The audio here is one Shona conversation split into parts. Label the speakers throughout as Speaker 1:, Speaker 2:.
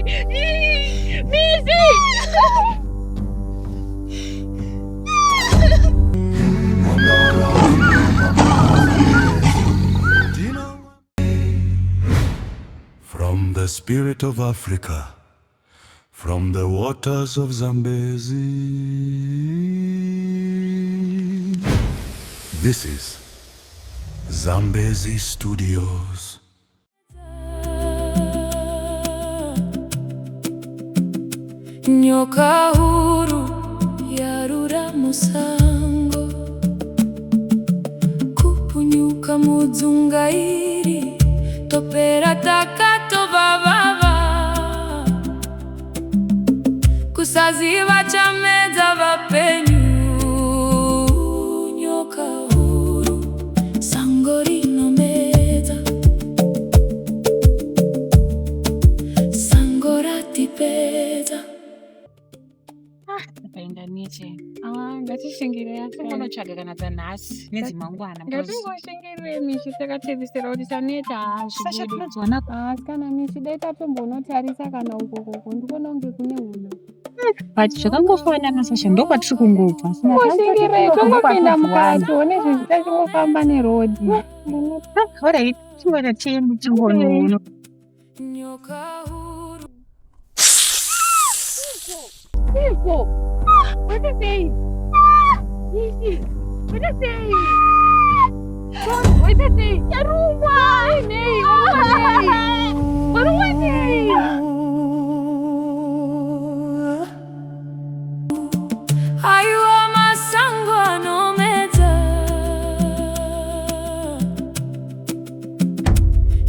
Speaker 1: Mizi!
Speaker 2: From the spirit of Africa, from the waters of Zambezi, this is Zambezi Studios.
Speaker 3: Nyoka huru yarura musango, kupunyuka mudzungairi, topera takato bababa, kusaziva chamedza vapenyu. Nyoka huru sango rinomedza, sango ratipedza.
Speaker 1: Taenda niche.
Speaker 4: Ngatishingire
Speaker 1: Unotsvaga kana dzanhasi nedzimangwana.
Speaker 4: ngatingoshingirire mishi takatevisira kuti chaneta
Speaker 1: Sasha tinonzwana
Speaker 4: asi kana mishi dai tatombonotarisa kana ukoko ndikuona kunge kune uno
Speaker 1: but zvakangofanana Sasha ndokwatiri kungobva.
Speaker 4: ngoshingire tongopinda mukati one zvinhu tachingofamba nerodhi.
Speaker 1: Alright, tingona tiende tingonoona.
Speaker 3: Nyoka huru
Speaker 4: Iko! What is it? Mishi! What is it? What is it? Yaruma! Nei! Waruma nei!
Speaker 3: aiwa masango anomedza,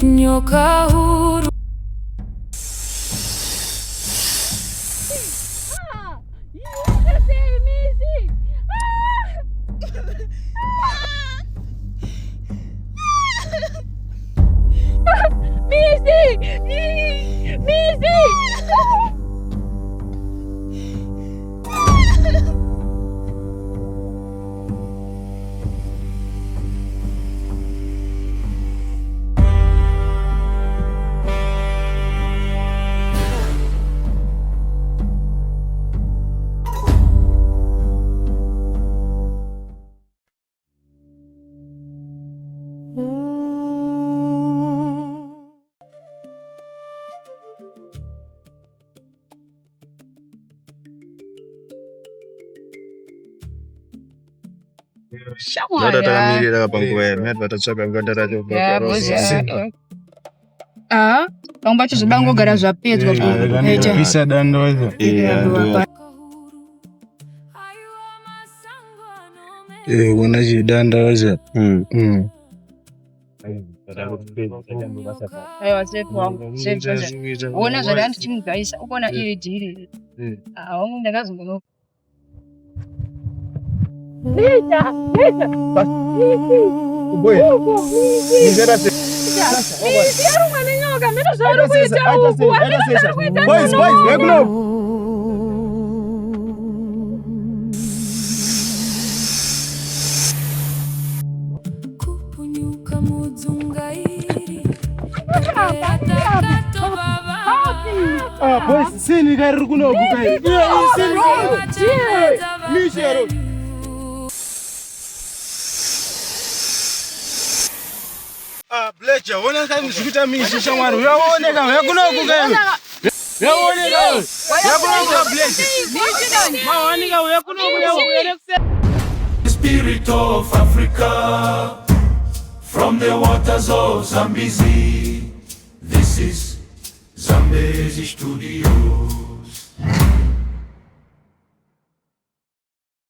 Speaker 3: nyoka huru
Speaker 5: Zote takamilira kapanguwa mimi vatatsvaka ngandara
Speaker 6: pangomba chizodangogara zvapedzwa
Speaker 5: pisa dando izo kuona chidanda waza
Speaker 6: aiwa sefu wangu uona zvada ndichimugaisa ukona iri dhiri wangu ndakazongono
Speaker 4: Lisa! Lisa! Mishi yarumwa nenyoka, mino zvauri kuita uku!
Speaker 5: boys wekuno
Speaker 3: kupunyuka mudzungairi, topera takato bababa,
Speaker 5: boys sini kari kuno kukai
Speaker 3: kusaziva chamedza vapenyu.
Speaker 5: Bleja wona kai muzvikuita mishi shamwari uyaoneka wekuno kukai uyaoneka wekuno kukai Bleja mawanika wekuno kukai
Speaker 2: Spirit of Africa, from the waters of Zambezi, this is Zambezi Studios.